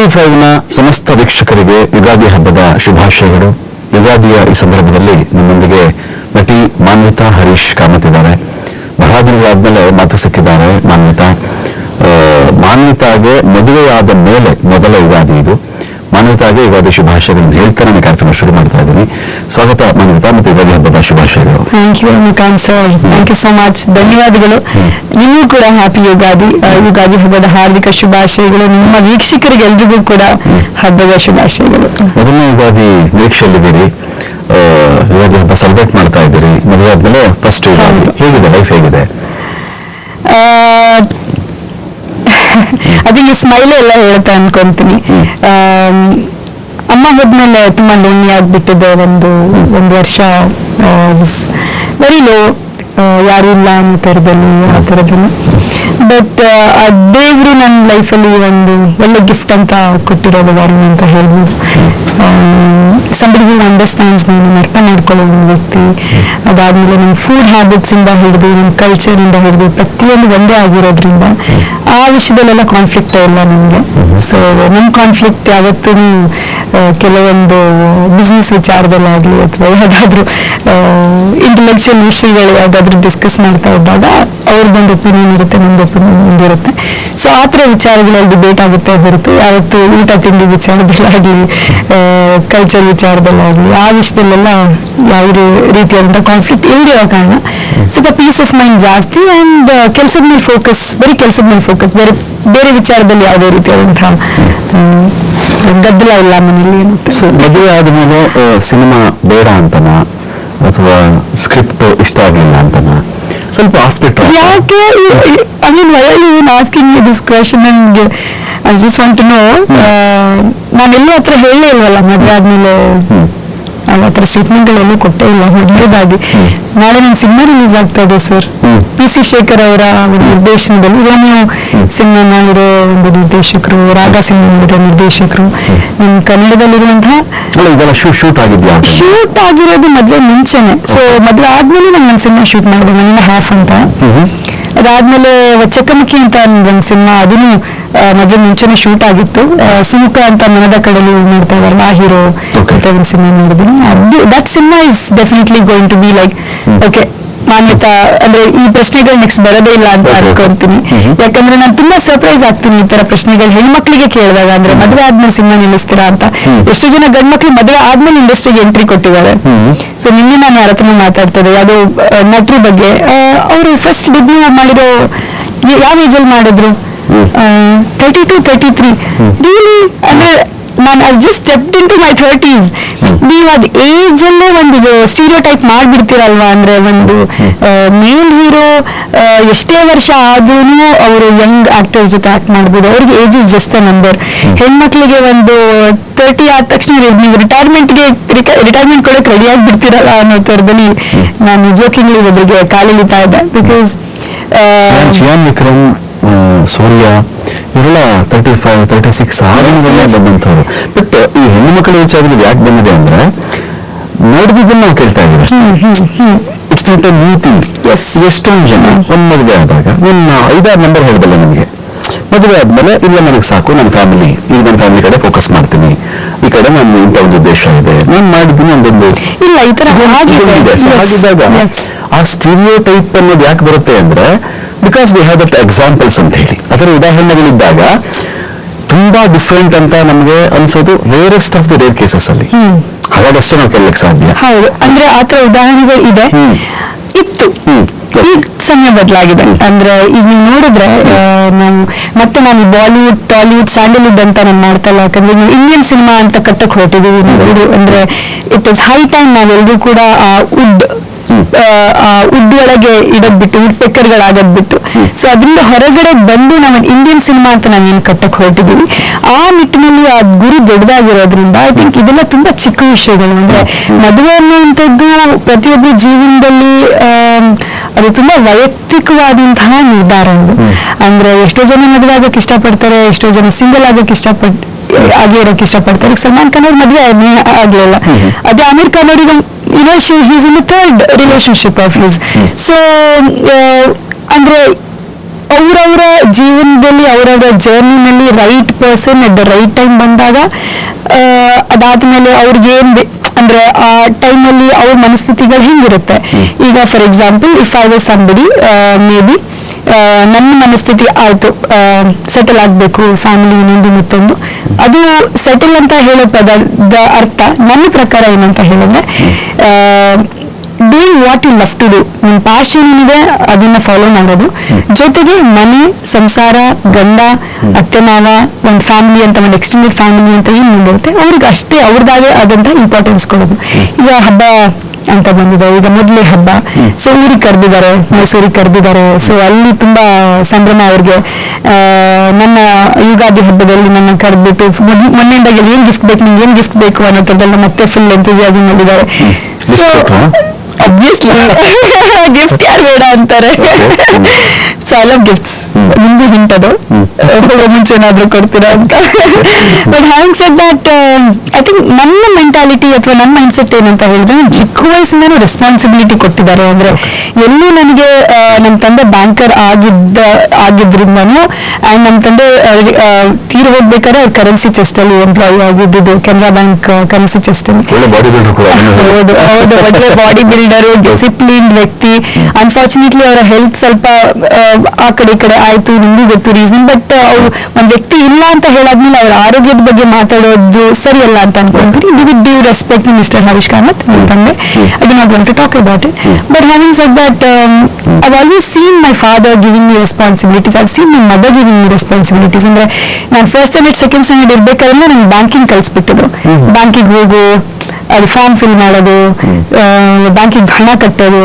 ಟಿ5ನ ಸಮಸ್ತ ವೀಕ್ಷಕರಿಗೆ ಯುಗಾದಿ ಹಬ್ಬದ ಶುಭಾಶಯಗಳು. ಯುಗಾದಿಯ ಈ ಸಂದರ್ಭದಲ್ಲಿ ನಮ್ಮೊಂದಿಗೆ ನಟಿ ಮಾನ್ವಿತಾ ಹರೀಶ್ ಕಾಮತ್ ಇದ್ದಾರೆ. ಬಹಳ ದಿನಗಳಾದ್ಮೇಲೆ ಮಾತು ಸಿಕ್ಕಿದ್ದಾರೆ ಮಾನ್ವಿತಾಗೆ ಮದುವೆಯಾದ ಮೇಲೆ ಮೊದಲ ಯುಗಾದಿ ಇದು. ಮಾನ್ವಿತಾಗೆ ಯುಗಾದಿ ಶುಭಾಶಯಗಳನ್ನು ಹೇಳ್ತಾ ನಾನು ಕಾರ್ಯಕ್ರಮ ಶುರು ಮಾಡ್ತಾ ಇದ್ದೀನಿ. ಸ್ವಾಗತ ಮಾನ್ವಿತಾ, ಮತ್ತು ಯುಗಾದಿ ಹಬ್ಬದ ಶುಭಾಶಯಗಳು. Thank you Ramakant sir, thank you so much, ಧನ್ಯವಾದಗಳು. ನಿಮಗೂ ಕೂಡ ಹ್ಯಾಪಿ ಯುಗಾದಿ, ಯುಗಾದಿ ಹಬ್ಬದ ಹಾರ್ದಿಕ ಶುಭಾಶಯಗಳು. ನಿಮ್ಮ ವೀಕ್ಷಕರಿಗೆ ಎಲ್ರಿಗೂ ಕೂಡ ಹಬ್ಬದ ಶುಭಾಶಯಗಳು. ಮೊದಲನೇ ಯುಗಾದಿ ನಿರೀಕ್ಷೆಯಲ್ಲಿದ್ದೀರಿ, ಯುಗಾದಿ ಹಬ್ಬ ಸೆಲೆಬ್ರೇಟ್ ಮಾಡ್ತಾ ಇದ್ದೀರಿ. ಮದುವೆ ಆದ್ಮೇಲೆ ಫಸ್ಟ್ ಯುಗಾದಿ, ಹೇಗಿದೆ ಲೈಫ್, ಹೇಗಿದೆ? ಅದಕ್ಕೆ ಸ್ಮೈಲೇ ಎಲ್ಲ ಹೇಳ್ತಾ ಅನ್ಕೊಂತೀನಿ. ಅಮ್ಮ ಹೋದ್ಮೇಲೆ ತುಂಬಾ ಲೋನ್ಲಿ ಆಗ್ಬಿಟ್ಟಿದೆ. ಒಂದು ವರ್ಷ ವೆರಿ ಲೋ, ಯಾರು ಇಲ್ಲ ಅನ್ನೋ ಥರದಲ್ಲಿ, ಆ ಥರದಲ್ಲಿ. ಬಟ್ ಆ ದೇವರು ನನ್ನ ಲೈಫಲ್ಲಿ ಒಂದು ಒಳ್ಳೆ ಗಿಫ್ಟ್ ಅಂತ ಕೊಟ್ಟಿರೋದು ವಾರಿನ ಅಂತ ಹೇಳ್ಬೋದು. ಸಂಬಡಿ ಹೂ ಅಂಡರ್ಸ್ಟ್ಯಾಂಡ್ಸ್ ಮೀ, ನಾನು ಅರ್ಥ ಮಾಡ್ಕೊಳ್ಳೋ ಒಂದು ವ್ಯಕ್ತಿ. ಅದಾದ್ಮೇಲೆ ನಮ್ಮ ಫುಡ್ ಹ್ಯಾಬಿಟ್ಸ್ ಇಂದ ಹಿಡಿದು, ನಮ್ಮ ಕಲ್ಚರ್ ಇಂದ ಹಿಡಿದು ಪ್ರತಿಯೊಂದು ಒಂದೇ ಆಗಿರೋದ್ರಿಂದ ಆ ವಿಷಯದಲ್ಲೆಲ್ಲ ಕಾನ್ಫ್ಲಿಕ್ಟ್ ಇಲ್ಲ ನಮಗೆ. ಸೊ ನಮ್ಮ ಕಾನ್ಫ್ಲಿಕ್ಟ್ ಯಾವತ್ತೂ ಕೆಲವೊಂದು ಬಿಸ್ನೆಸ್ ವಿಚಾರದಲ್ಲಾಗಲಿ ಅಥವಾ ಯಾವುದಾದ್ರೂ ಇಂಟೆಲೆಕ್ಚುಯಲ್ ವಿಷಯಗಳು ಯಾವುದಾದ್ರೂ ಡಿಸ್ಕಸ್ ಮಾಡ್ತಾ ಇದ್ದಾಗ ಅವ್ರದ್ದೊಂದು ಒಪಿನಿಯನ್ ಇರುತ್ತೆ, ನಮ್ದು ಒಪಿನಿಯನ್ ಒಂದಿರುತ್ತೆ. ಸೊ ಆ ಥರ ವಿಚಾರಗಳಲ್ಲಿ ಡಿಬೇಟ್ ಆಗುತ್ತೆ ಹೊರತು ಯಾವತ್ತು ಊಟ ತಿಂಡಿ ವಿಚಾರದಲ್ಲಾಗಲಿ, ಕಲ್ಚರ್ ವಿಚಾರದಲ್ಲಾಗಲಿ ಆ ವಿಷಯದಲ್ಲೆಲ್ಲ ಯಾವುದೇ ರೀತಿಯಾದಂಥ ಕಾನ್ಫ್ಲಿಕ್ಟ್ ಇಲ್ಲದಿರೋ ಕಾರಣ ಸ್ವಲ್ಪ ಪೀಸ್ ಆಫ್ ಮೈಂಡ್ ಜಾಸ್ತಿ. ಆ್ಯಂಡ್ ಕೆಲಸದ ಮೇಲೆ ಫೋಕಸ್, ಬರೀ ಕೆಲಸದ ಮೇಲೆ ಫೋಕಸ್, ಬೇರೆ ವಿಚಾರದಲ್ಲಿ ಯಾವುದೇ ರೀತಿಯಾದಂತಹ ಗದ್ದಲ ಇಲ್ಲ ಮನೇಲಿ ಅನ್ನುತ್ತೆ. ಮದುವೆ ಆದ್ಮೇಲೆ ಸಿನಿಮಾ ಬೇಡ ಅಂತನಾ ಅಥವಾ ಸ್ಕ್ರಿಪ್ಟ್ ಇಷ್ಟ ಆಗಲಿಲ್ಲ ಅಂತನಾ? ಸ್ವಲ್ಪ ಆಫ್ ದ ಟಾಪ್ ಯಾಕೆ? I mean why are you asking me this question? And I just want to know. ನಾನೆಲ್ಲೂ ಹತ್ರ ಹೇಳೇ ಇಲ್ವಲ್ಲ ಮದುವೆ ಆದ್ಮೇಲೆ, ಆ ಥರ ಸ್ಟೇಟ್ಮೆಂಟ್ಗಳೆಲ್ಲೂ ಕೊಟ್ಟೇ ಇಲ್ಲ ಮೊದಲೇದಾಗಿ. ನಾಳೆ ನನ್ನ ಸಿನಿಮಾ ರಿಲೀಸ್ ಆಗ್ತಾ ಇದೆ ಸರ್, PC ಶೇಖರ್ ಅವರ ಒಂದು ನಿರ್ದೇಶನದಲ್ಲಿ. ರೋಮಿಯೋ ಸಿನಿಮಾ ಮಾಡಿರೋ ಒಂದು ನಿರ್ದೇಶಕರು, ರಾಗ ಸಿನಿಮಾ ಮಾಡಿರೋ ನಿರ್ದೇಶಕರು. ನಮ್ಮ ಕನ್ನಡದಲ್ಲಿರುವಂತಹ ಇದೆಲ್ಲ ಶೂಟ್ ಆಗಿದ್ಯಾ? ಶೂಟ್ ಆಗಿರೋದು ಮದುವೆ ಮುಂಚೆನೆ. ಸೊ ಮದುವೆ ಆದ್ಮೇಲೆ ನಾನು ಒಂದು ಸಿನಿಮಾ ಶೂಟ್ ಮಾಡಿದೆ, ಮನೆಯಿಂದ ಹಾಫ್ ಅಂತ. ಅದಾದ್ಮೇಲೆ ಚಕಮಕಿ ಅಂತ ಒಂದು ಸಿನಿಮಾ, ಅದನ್ನು ಮದುವೆ ಮುಂಚೆನೆ ಶೂಟ್ ಆಗಿತ್ತು. ಸುಮುಖ ಅಂತ ಮನದ ಕಡಲು ನೋಡ್ತಾ ಇದಾರಲ್ಲ, ಆ ಹೀರೋ ಅಂತ ಒಂದು ಸಿನಿಮಾ ಮಾಡಿದ್ದೀನಿ. That cinema is definitely going to be like okay Manvitha. ಅಂದ್ರೆ ಈ ಪ್ರಶ್ನೆಗಳು ನೆಕ್ಸ್ಟ್ ಬರೋದೇ ಇಲ್ಲ ಅಂತ ಅನ್ಕೊಂತೀನಿ. ಯಾಕಂದ್ರೆ ನಾನು ತುಂಬಾ ಸರ್ಪ್ರೈಸ್ ಆಗ್ತೀನಿ ಈ ತರ ಪ್ರಶ್ನೆಗಳು ಹೆಣ್ಮಕ್ಳಿಗೆ ಕೇಳಿದಾಗ. ಅಂದ್ರೆ ಮದುವೆ ಆದ್ಮೇಲೆ ಸಿನಿಮಾ ನಿಲ್ಲಿಸ್ತೀರಾ ಅಂತ. ಎಷ್ಟೋ ಜನ ಗಂಡ್ಮಕ್ಳು ಮದುವೆ ಆದ್ಮೇಲೆ ಇಂಡಸ್ಟ್ರಿಗೆ ಎಂಟ್ರಿ ಕೊಟ್ಟಿದ್ದಾರೆ. ಸೊ ನಿನ್ನೆ ನಾನು ಯಾರ ಹತ್ರ ಮಾತಾಡ್ತಾ ಇದ್ದೆ, ಯಾವುದೋ ನಟರ ಬಗ್ಗೆ. ಅವರು ಫಸ್ಟ್ ಡೆಬ್ಯೂ ಮಾಡಿರೋ ಯಾವ ಏಜಲ್ಲಿ ಮಾಡಿದ್ರು? 32, 33. ರಿಯಲಿ ಅಂದ್ರೆ ನಾನು just stepped into my 30s. ನೀವು ಅದು ಏಜ್ ಅಲ್ಲೇ ಒಂದು ಸ್ಟೀರಿಯೋಟೈಪ್ ಮಾಡ್ಬಿಡ್ತೀರಲ್ವಾ? ಅಂದ್ರೆ ಒಂದು ಮೇಲ್ ಹೀರೋ ಎಷ್ಟೇ ವರ್ಷ ಆದ್ರೂ ಅವರು ಯಂಗ್ ಆಕ್ಟರ್ಸ್ ಜೊತೆ ಆಕ್ಟ್ ಮಾಡ್ಬೋದು. ಅವ್ರಿಗೆ age is just a number. ಹೆಣ್ಮಕ್ಳಿಗೆ ಒಂದು 30 ಆದ ತಕ್ಷಣ ನೀವು ರಿಟೈರ್ಮೆಂಟ್ ಕೊಡಕ್ಕೆ ರೆಡಿ ಆಗಿಬಿಡ್ತೀರಲ್ಲ ಅನ್ನೋ ಥರದಲ್ಲಿ ನಾನು ಜೋಕಿಂಗ್ಲಿ ಒಬ್ಬರಿಗೆ ಕಾಲೆಳಿತಾ ಇದ್ದೆ. ಬಿಕಾಸ್ ಶಿವಾನ್ ವಿಕ್ರಮ್, ಸೂರ್ಯ ಇವರೆಲ್ಲ 35, 36 ಆದಿನದಲ್ಲೇ ಬಂದಂಥವ್ರು. ಬಟ್ ಈ ಹೆಣ್ಣು ಮಕ್ಕಳ ವಿಚಾರದಲ್ಲಿ ಯಾಕೆ ಬಂದಿದೆ ಅಂದ್ರೆ, ನೋಡಿದ್ದನ್ನು ನಾವು ಕೇಳ್ತಾ ಇದ್ದೀವಿ. It's not A new thing. ಎಷ್ಟೊಂದು ಜನ ಒಂದು ಮದುವೆ ಆದಾಗ ಒಂದು 5-6 ನಂಬರ್ ಹೇಳ್ದಲ್ಲ ನಮಗೆ. ಮದುವೆ ಆದ್ಮೇಲೆ ಇಲ್ಲ ನನಗೆ ಸಾಕು, ನನ್ನ ಫ್ಯಾಮಿಲಿ, ಈಗ ನನ್ನ ಫ್ಯಾಮಿಲಿ ಕಡೆ ಫೋಕಸ್ ಮಾಡ್ತೀನಿ, ಈ ಕಡೆ ನಾನು ಇಂಥ ಒಂದು ಉದ್ದೇಶ ಇದೆ, ನಾನು ಮಾಡಿದ್ದೀನಿ ಒಂದೊಂದು ಇಲ್ಲ ಈ ತರ ಇದೆ. ಆ ಸ್ಟೀರಿಯೋ ಟೈಪ್ ಅನ್ನೋದು ಯಾಕೆ ಬರುತ್ತೆ ಅಂದ್ರೆ, because we have that examples ಅಂತ ಹೇಳಿ. ಅದರ ಉದಾಹರಣೆಗಳಿದ್ದಾಗ ತುಂಬಾ ಡಿಫ್ರೆಂಟ್ ಅಂತ ನಮಗೆ ಅನ್ಸೋದು rarest of the rare cases ಅಲ್ಲಿ. ಹಾಗಾದಷ್ಟೇ ನಾವು ಕೇಳಲಿಕ್ಕೆ ಸಾಧ್ಯ. ಹೌದು, ಅಂದ್ರೆ ಆತರ ಉದಾಹರಣೆಗಳು ಇದೆ, ಇತ್ತು. ಈಗ ಸಮಯ ಬದಲಾಗಿದೆ. ಅಂದ್ರೆ ಈಗ ನೀವು ನೋಡಿದ್ರೆ ನಾನು ಬಾಲಿವುಡ್, ಟಾಲಿವುಡ್, ಸ್ಯಾಂಡಲ್ವುಡ್ ಅಂತ ನಾನು ಮಾಡ್ತಾ ಇಲ್ಲ. ಯಾಕಂದ್ರೆ ನೀವು ಇಂಡಿಯನ್ ಸಿನಿಮಾ ಅಂತ ಕಟ್ಟಕ್ ಹೊರಟಿದೀವಿ ನಾವು. ಅಂದ್ರೆ ಇಟ್ ಇಸ್ ಹೈ ಟೈಮ್ ನಾವೆಲ್ಲರೂ ಕೂಡ ಆ ಉಡ್ ಒಳಗೆ ಇಡೋದ್ ಬಿಟ್ಟು, ವುಡ್ ಪೆಕ್ಕರ್ಗಳಾಗೋದ್ ಬಿಟ್ಟು, ಸೊ ಅದರಿಂದ ಹೊರಗಡೆ ಬಂದು ನಾವು ಇಂಡಿಯನ್ ಸಿನಿಮಾ ಅಂತ ನಾವೇನು ಕಟ್ಟಕ್ ಹೊರಟಿದೀವಿ. ಆ ನಿಟ್ಟಿನಲ್ಲಿ ಆ ಗುರಿ ದೊಡ್ಡದಾಗಿರೋದ್ರಿಂದ ಐ ಥಿಂಕ್ ಇದೆಲ್ಲ ತುಂಬಾ ಚಿಕ್ಕ ವಿಷಯಗಳು. ಅಂದ್ರೆ ಮದುವೆ ಅನ್ನುವಂಥದ್ದು ಪ್ರತಿಯೊಬ್ಬರ ಜೀವನದಲ್ಲಿ ಅದು ತುಂಬಾ ವೈಯಕ್ತಿಕವಾದಂತಹ ನಿರ್ಧಾರ ಅದು. ಅಂದ್ರೆ ಎಷ್ಟೋ ಜನ ಮದುವೆ ಆಗಕ್ಕೆ ಇಷ್ಟಪಡ್ತಾರೆ, ಎಷ್ಟೋ ಜನ ಸಿಂಗಲ್ ಆಗಕ್ಕೆ ಆಗಿರೋಕೆ ಇಷ್ಟಪಡ್ತಾರೆ. ಸಲ್ಮಾನ್ ಖಾನ್ ಅವ್ರ ಮದುವೆ ಆಗ್ಲಿಲ್ಲ. ಅದೇ ಆಮಿರ್ ಖಾನ್ ಅವರಿಗೆ he's in the third relationship of his. So ಅಂದ್ರೆ ಅವರವರ ಜೀವನದಲ್ಲಿ ಅವರವರ ಜರ್ನಿನಲ್ಲಿ right person at the right time ಬಂದಾಗ ಅದಾದ್ಮೇಲೆ ಅವ್ರಿಗೆ ಅಂದ್ರೆ ಆ ಟೈಮಲ್ಲಿ ಅವ್ರ ಮನಸ್ಥಿತಿಗಳು ಹೆಂಗಿರುತ್ತೆ. ಈಗ for example if I was somebody may be ನನ್ನ ಮನಸ್ಥಿತಿ ಆಯ್ತು ಸೆಟಲ್ ಆಗ್ಬೇಕು ಫ್ಯಾಮಿಲಿ ಇನ್ನೊಂದು ಮತ್ತೊಂದು, ಅದು ಸೆಟಲ್ ಅಂತ ಹೇಳೋ ಪದದ ಅರ್ಥ ನನ್ನ ಪ್ರಕಾರ ಏನಂತ ಹೇಳಿದ್ರೆ doing what you love to do, ನಿಮ್ ಪ್ಯಾಷನ್ ಏನಿದೆ ಅದನ್ನ ಫಾಲೋ ಮಾಡೋದು, ಜೊತೆಗೆ ಮನೆ ಸಂಸಾರ ಗಂಡ ಅತ್ತೆ ಮಾವ ಒಂದು ಫ್ಯಾಮಿಲಿ ಅಂತ ಒಂದು ಎಕ್ಸ್ಟೆಂಡೆಡ್ ಫ್ಯಾಮಿಲಿ ಅಂತ ಏನ್ ಮುಂದಿರುತ್ತೆ ಅವ್ರಿಗೆ ಅಷ್ಟೇ ಅವ್ರದಾಗೆ ಆದಂತ ಇಂಪಾರ್ಟೆನ್ಸ್ ಕೊಡೋದು. ಈಗ ಹಬ್ಬ ಅಂತ ಬಂದಿದೆ, ಈಗ ಮೊದಲೇ ಹಬ್ಬ, ಸೊ ಊರಿಗೆ ಕರೆದಿದ್ದಾರೆ, ಮೈಸೂರಿಗೆ ಕರೆದಿದ್ದಾರೆ, ಸೊ ಅಲ್ಲಿ ತುಂಬಾ ಸಂಭ್ರಮ ಅವ್ರಿಗೆ. ನನ್ನ ಯುಗಾದಿ ಹಬ್ಬದಲ್ಲಿ ನನ್ನ ಕರೆದ್ಬಿಟ್ಟು ಮೊನ್ನೆಯಿಂದಾಗ ಏನ್ ಗಿಫ್ಟ್ ಬೇಕು ನಿಮ್ಗೆ ಏನ್ ಗಿಫ್ಟ್ ಬೇಕು ಅನ್ನೋ ಥರದಲ್ಲಿ ಮತ್ತೆ ಫುಲ್ ಎಂಥೂಸಿಯಾಸಮ್ ಮಾಡಿದ್ದಾರೆ. ಸೊ ಅಬ್ವಿಯಸ್ಲಿ ಗಿಫ್ಟ್ ಯಾರು ಬೇಡ ಅಂತಾರೆ. So I love gifts. ನಿಮ್ಗೂ ಹಿಂಟದು ಹೋಗೋ ಮುಂಚೆ ಏನಾದ್ರು ಕೊಡ್ತೀರಾ ಅಂತ. But hang said that I think ನನ್ನ ಮೆಂಟಾಲಿಟಿ ಅಥವಾ ನನ್ನ ಮೈಂಡ್ ಸೆಟ್ ಏನಂತ ಹೇಳಿದ್ರೆ ಚಿಕ್ಕ ವಯಸ್ಸಿಂದನೂ ರೆಸ್ಪಾನ್ಸಿಬಿಲಿಟಿ ಕೊಟ್ಟಿದ್ದಾರೆ. ಅಂದ್ರೆ ಎಲ್ಲೂ ನನಗೆ ನಮ್ಮ ತಂದೆ ಬ್ಯಾಂಕರ್ ಆಗಿದ್ರಿಂದನೂ ಅಂಡ್ ನಮ್ಮ ತಂದೆ ತೀರ್ ಹೋಗ್ಬೇಕಾದ್ರೆ ಅವ್ರ ಕರೆನ್ಸಿ ಚೆಸ್ಟ್ ಅಲ್ಲಿ ಎಂಪ್ಲಾಯಿ ಆಗಿದ್ದು, ಕೆನರಾ ಬ್ಯಾಂಕ್ ಕರೆನ್ಸಿ ಚೆಸ್ಟ್ ಅಲ್ಲಿ. ಹೌದು ಹೌದು, ಒಳ್ಳೆ ಬಾಡಿ ಬಿಲ್ಡರು, ಡಿಸಿಪ್ಲಿನ್ ವ್ಯಕ್ತಿ. ಅನ್ಫಾರ್ಚುನೇಟ್ಲಿ ಅವರ ಹೆಲ್ತ್ ಸ್ವಲ್ಪ ಆ ಕಡೆ ಈ ಕಡೆ ಆಯ್ತು, ನಿಮಗೂ ಗೊತ್ತು ರೀಸನ್. ಬಟ್ ಅವ್ರು ಒಂದ್ ವ್ಯಕ್ತಿ ಇಲ್ಲ ಅಂತ ಹೇಳಾದ್ಮೇಲೆ ಅವ್ರ ಆರೋಗ್ಯದ ಬಗ್ಗೆ ಮಾತಾಡೋದು ಸರಿಯಲ್ಲ ಅಂತ ಅನ್ಕೊಂಡ್ರಿ. With due respect to mister Harish Kamath, ನನ್ನ ತಂದೆ, I do not want to talk about it. But having said that I've always seen my father giving me responsibilities, I've seen my mother giving me responsibilities. ಅಂದ್ರೆ ನಾನು first standard second standard ಇರ್ಬೇಕಾದ್ರೆ ನಂಗೆ banking ಕಲಿಸ್ಬಿಟ್ಟಿದ್ರು. ಬ್ಯಾಂಕಿಗೆ ಹೋಗು, ಅದು form fill ಮಾಡೋದು, ಬ್ಯಾಂಕಿಗೆ ಹಣ ಕಟ್ಟೋದು,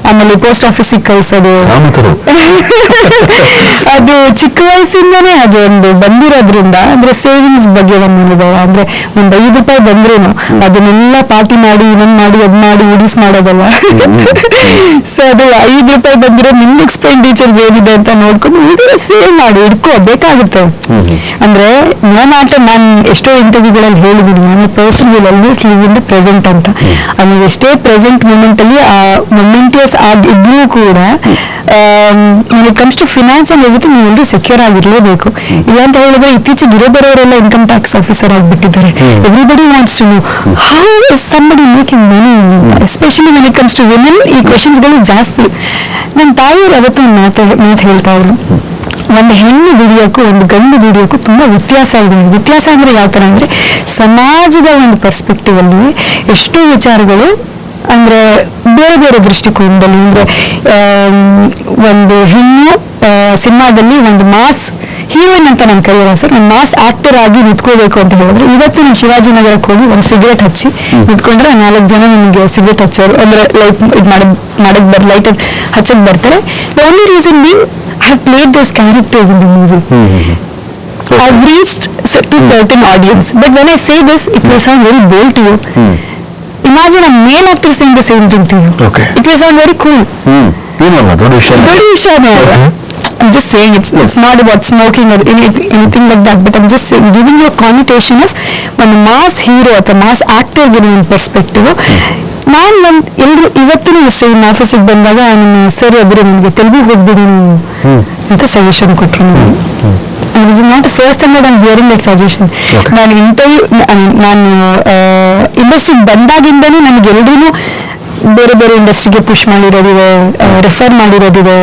ಆಮೇಲೆ ಪೋಸ್ಟ್ ಆಫೀಸಿಗೆ ಕಳ್ಸೋದು. ಅದು ಚಿಕ್ಕ ವಯಸ್ಸಿಂದಾನೇ ಅದು ಒಂದು ಬಂದಿರೋದ್ರಿಂದ ಅಂದ್ರೆ ಸೇವಿಂಗ್ಸ್ ಬಗ್ಗೆ ಒಂದು ಅನುಭವ. ಅಂದ್ರೆ ಒಂದ್ ₹5 ಬಂದ್ರೂ ಅದನ್ನೆಲ್ಲ ಪಾರ್ಟಿ ಮಾಡಿ ಇನ್ನೊಂದ್ ಮಾಡಿ ಅದ್ ಮಾಡಿ ಉಡಿಸ್ ಮಾಡೋದಲ್ಲ. ಸೊ ಅದು ₹5 ಬಂದಿರೋ ನಿಮ್ ಎಕ್ಸ್ಪೆಂಡಿಚರ್ಸ್ ಏನಿದೆ ಅಂತ ನೋಡ್ಕೊಂಡು ಇದರ ಸೇವ್ ಮಾಡಿ ಇಡ್ಕೋ ಬೇಕಾಗುತ್ತೆ. ಅಂದ್ರೆ ನೋ ಮ್ಯಾಟರ್, ನಾನು ಎಷ್ಟೋ ಇಂಟರ್ವ್ಯೂಗಳಲ್ಲಿ ಹೇಳಿದೀನಿ, ನಾನು personal always live in the present ಅಂತ. ನೀವು ಎಷ್ಟೇ ಪ್ರೆಸೆಂಟ್ ಮೂಮೆಂಟ್ ಅಲ್ಲಿ ಆ ಮೊಮೆಂಟಿಯಸ್ ಆಗಿದ್ರೂ ಕೂಡ when it comes to finance and everything ನೀವೆಲ್ಲರೂ ಸೆಕ್ಯೂರ್ ಆಗಿರ್ಲೇಬೇಕು. ಇಲ್ಲ ಅಂತ ಹೇಳಿದ್ರೆ ಇತ್ತೀಚೆಗೆ ಬರೋರೆಲ್ಲ ಇನ್ಕಮ್ ಟ್ಯಾಕ್ಸ್ ಆಫೀಸರ್ ಆಗಿಬಿಟ್ಟಿದ್ದಾರೆ. Everybody wants to know how is somebody making money, especially when it comes to women ಈ ಕ್ವೆಶನ್ಸ್ಗಳು ಜಾಸ್ತಿ. ನನ್ನ ತಾಯಿಯವರು ಅವತ್ತು ಒಂದು ಮಾತು ಹೇಳ್ತಾ ಇದ್ರು, ಒಂದು ಹೆಣ್ಣು ದುಡಿಯೋಕ್ಕೂ ಒಂದು ಗಂಡು ದುಡಿಯೋಕ್ಕೂ ತುಂಬಾ ವ್ಯತ್ಯಾಸ ಇದೆ. ವ್ಯತ್ಯಾಸ ಅಂದ್ರೆ ಯಾವ ತರ ಅಂದ್ರೆ ಸಮಾಜದ ಒಂದು ಪರ್ಸ್ಪೆಕ್ಟಿವ್ ಅಲ್ಲಿ ಎಷ್ಟೋ ವಿಚಾರಗಳು ಅಂದ್ರೆ ಬೇರೆ ಬೇರೆ ದೃಷ್ಟಿಕೋನದಲ್ಲಿ. ಅಂದ್ರೆ ಒಂದು ಹೆಣ್ಣು ಸಿನಿಮಾದಲ್ಲಿ ಒಂದು ಮಾಸ್ ಹೀರೋಯಿನ್ ಅಂತ ನಾನು ಕರೆಯೋಣ ಸರ್, ಒಂದು ಮಾಸ್ ಆಕ್ಟರ್ ಆಗಿ ನಿಂತ್ಕೋಬೇಕು ಅಂತ ಹೇಳಿದ್ರೆ, ಇವತ್ತು ನಾನು ಶಿವಾಜಿನಗರಕ್ಕೆ ಹೋಗಿ ಒಂದು ಸಿಗರೇಟ್ ಹಚ್ಚಿ ನಿಂತ್ಕೊಂಡ್ರೆ 4 ಜನ ನನಗೆ ಸಿಗರೇಟ್ ಹಚ್ಚೋರು ಅಂದ್ರೆ ಲೈಟ್ ಹಚ್ಚಕ್ ಬರ್ತಾರೆ. The only reason being I have played those characters in the movie. I've reached to certain audience. But when I say this, it will sound very bold to you. Imagine a male actor saying the same thing to you. Okay. It will sound very cool. ದೊಡ್ಡ ವಿಷಯ. I'm just saying it's not about smoking or anything like that, but I'm just saying, giving you a connotation of ಒಂದು mass hero ಅಥವಾ mass ಆಕ್ಟರ್ಗೆ ಒಂದು perspective. ನಾನು ಎಲ್ರು ಇವತ್ತು ಅಷ್ಟೇ ಇನ್ನು ಆಫೀಸಿಗೆ ಬಂದಾಗ ನನ್ನ ಸರ್ ಎದುರು ನನಗೆ ತೆಲುಗು ಹೋಗ್ಬಿಡಿ ಅಂತ ಸಜೆಷನ್ ಕೊಟ್ಟರು. This is not the first time that I'm hearing that suggestion. ನಾನು ಇಂಡಸ್ಟ್ರಿಗೆ ಬಂದಾಗಿಂದನೂ ನನಗೆಲ್ಲರೂ ಬೇರೆ ಬೇರೆ ಇಂಡಸ್ಟ್ರಿಗೆ ಪುಷ್ ಮಾಡಿರೋದಿದೆ, ರೆಫರ್ ಮಾಡಿರೋದಿದೆ,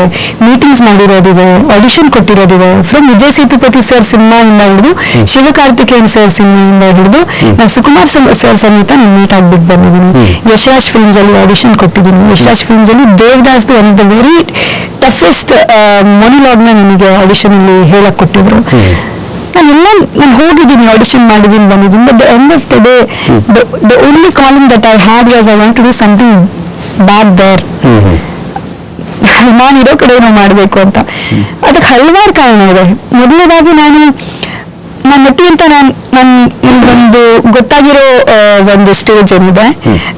ಮೀಟಿಂಗ್ಸ್ ಮಾಡಿರೋದಿದೆ, ಆಡಿಷನ್ ಕೊಟ್ಟಿರೋದಿದೆ. ಫ್ರಮ್ ವಿಜಯ್ ಸೇತುಪತಿ ಸರ್ ಸಿನಿಮಾಯಿಂದ ಹಿಡಿದು ಶಿವಕಾರ್ತಿಕೇಯನ್ ಸರ್ ಸಿನಿಮಾಯಿಂದ ಹಿಡಿದು ನಾನು ಸುಕುಮಾರ್ ಸರ್ ಸಮೇತ ನಾನು ಮೀಟ್ ಆಗ್ಬಿಟ್ಟು ಬಂದಿದ್ದೀನಿ. ಯಶರಾಜ್ ಫಿಲ್ಮ್ಸ್ ಅಲ್ಲಿ ಆಡಿಷನ್ ಕೊಟ್ಟಿದ್ದೀನಿ. ಯಶರಾಜ್ ಫಿಲ್ಮ್ಸ್ ಅಲ್ಲಿ Devdas one of the very toughest ಮೊನಿಲಾಗ್ನ ನನಗೆ ಆಡಿಷನ್ ಅಲ್ಲಿ ಹೇಳಕ್ ಕೊಟ್ಟಿದ್ರು. ನಾನು ಹೋಗಿದ್ದೀನಿ, ಆಡಿಷನ್ ಮಾಡಿದ್ದೀನಿ, ಬಂದಿದ್ದೀನಿ. But the end of the day the only calling that I had was I want to do something bad there. ನಾನಿರೋ ಕಡೆ ನಾವು ಮಾಡಬೇಕು ಅಂತ. ಅದಕ್ಕೆ ಹಲವಾರು ಕಾರಣ ಇದೆ. ಮೊದಲನೇದಾಗಿ ನಾನು ನಟಿ ಅಂತ ಒಂದು ಗೊತ್ತಾಗಿರೋ ಒಂದು ಸ್ಟೇಜ್ ಏನಿದೆ,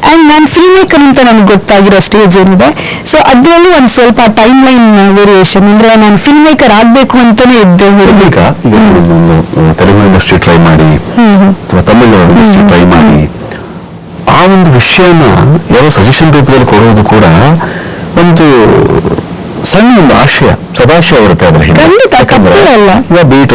ಅಂಡ್ ನಾನು ಫಿಲ್ಮ್ ಮೇಕರ್ ಅಂತ ನನಗೆ ಗೊತ್ತಾಗಿರೋ ಸ್ಟೇಜ್ ಏನಿದೆ. ಸೊ ಅದರಲ್ಲಿ ಒಂದು ಸ್ವಲ್ಪ ಟೈಮ್ ಲೈನ್ ವೇರಿಯೇಷನ್. ಅಂದ್ರೆ ನಾನು ಫಿಲ್ಮ್ ಮೇಕರ್ ಆಗ್ಬೇಕು ಅಂತಾನೆ ಇದ್ದೆ. ಈಗ ತೆಲುಗು ಇಂಡಸ್ಟ್ರಿ ಟ್ರೈ ಮಾಡಿ ಅಥವಾ ತಮಿಳು ಇಂಡಸ್ಟ್ರಿ ಟ್ರೈ ಮಾಡಿ ಆ ಒಂದು ವಿಷಯನ ಯಾವ ಸಜೆಷನ್ ರೂಪದಲ್ಲಿ ಕೊಡೋದು ಕೂಡ ಒಂದು ಸಣ್ಣ ಒಂದು ಆಶಯ ಸದಾಶಯ ಇರುತ್ತೆ ಅದ್ರ ಹಿಂದೆ. ಖಂಡಿತ, ಯಾಕಂದ್ರೆ ತಪ್ಪೇ ಅಲ್ಲ. ಇವಾಗ ಬೀಟ್